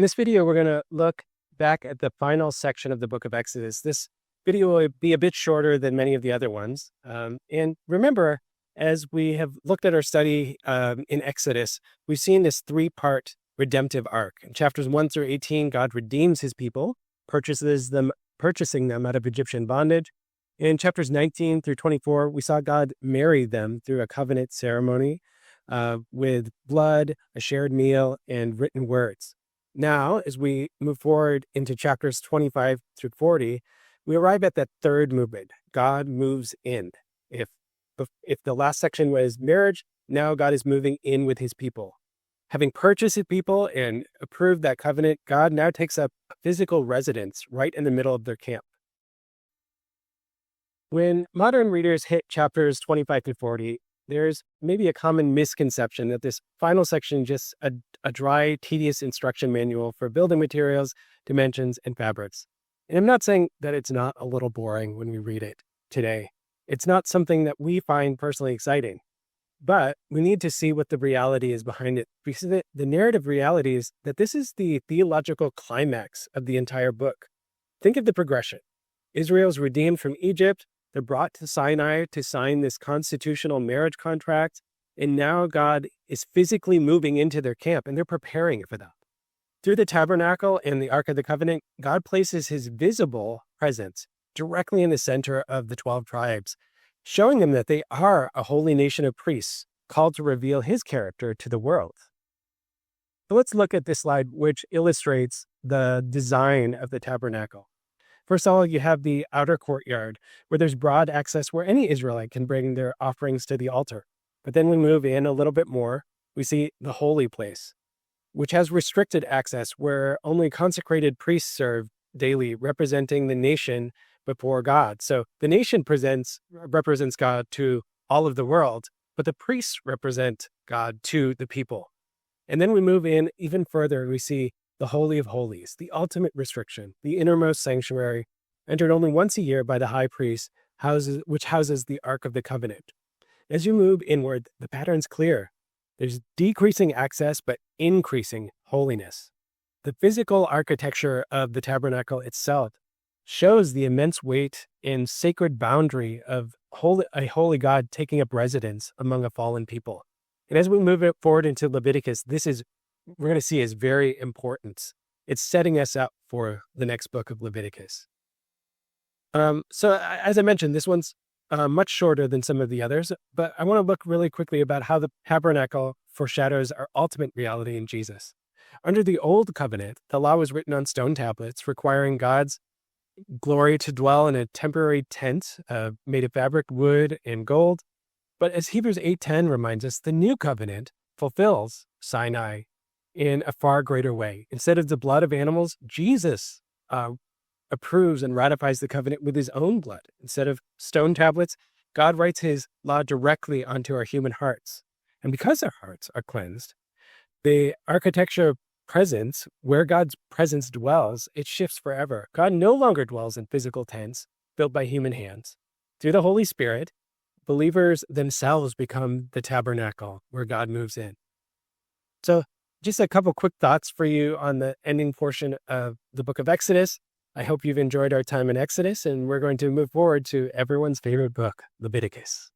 In this video, we're going to look back at the final section of the book of Exodus. This video will be a bit shorter than many of the other ones. And remember, as we have looked at our study in Exodus, we've seen this three-part redemptive arc. In chapters 1 through 18, God redeems his people, purchasing them out of Egyptian bondage. In chapters 19 through 24, we saw God marry them through a covenant ceremony with blood, a shared meal, and written words. Now, as we move forward into chapters 25 through 40, we arrive at that third movement. God moves in. If the last section was marriage, now God is moving in with his people. Having purchased his people and approved that covenant, God now takes up a physical residence right in the middle of their camp. When modern readers hit chapters 25 through 40, there's maybe a common misconception that this final section is just a dry, tedious instruction manual for building materials, dimensions, and fabrics. And I'm not saying that it's not a little boring when we read it today. It's not something that we find personally exciting. But we need to see what the reality is behind it. Because the narrative reality is that this is the theological climax of the entire book. Think of the progression. Israel's redeemed from Egypt. They're brought to Sinai to sign this constitutional marriage contract. And now God is physically moving into their camp, and they're preparing for that. Through the Tabernacle and the Ark of the Covenant, God places his visible presence directly in the center of the 12 tribes, showing them that they are a holy nation of priests called to reveal his character to the world. So let's look at this slide, which illustrates the design of the tabernacle. First of all, you have the outer courtyard, where there's broad access where any Israelite can bring their offerings to the altar. But then we move in a little bit more. We see the holy place, which has restricted access where only consecrated priests serve daily, representing the nation before God. So the nation represents God to all of the world, but the priests represent God to the people. And then we move in even further. We see the Holy of Holies, the ultimate restriction, the innermost sanctuary, entered only once a year by the high priest, which houses the Ark of the Covenant. As you move inward, the pattern's clear. There's decreasing access, but increasing holiness. The physical architecture of the tabernacle itself shows the immense weight and sacred boundary of a holy God taking up residence among a fallen people. And as we move it forward into Leviticus, we're going to see is very important. It's setting us up for the next book of Leviticus. So as I mentioned, this one's much shorter than some of the others, but I want to look really quickly about how the tabernacle foreshadows our ultimate reality in Jesus. Under the old covenant, the law was written on stone tablets, requiring God's glory to dwell in a temporary tent made of fabric, wood, and gold. But as Hebrews 8:10 reminds us, the new covenant fulfills Sinai in a far greater way. Instead of the blood of animals, Jesus approves and ratifies the covenant with his own blood. Instead of stone tablets, God writes his law directly onto our human hearts. And because our hearts are cleansed, the architecture presence, where God's presence dwells, it shifts forever. God no longer dwells in physical tents built by human hands. Through the Holy Spirit, believers themselves become the tabernacle where God moves in. So just a couple quick thoughts for you on the ending portion of the book of Exodus. I hope you've enjoyed our time in Exodus, and we're going to move forward to everyone's favorite book, Leviticus.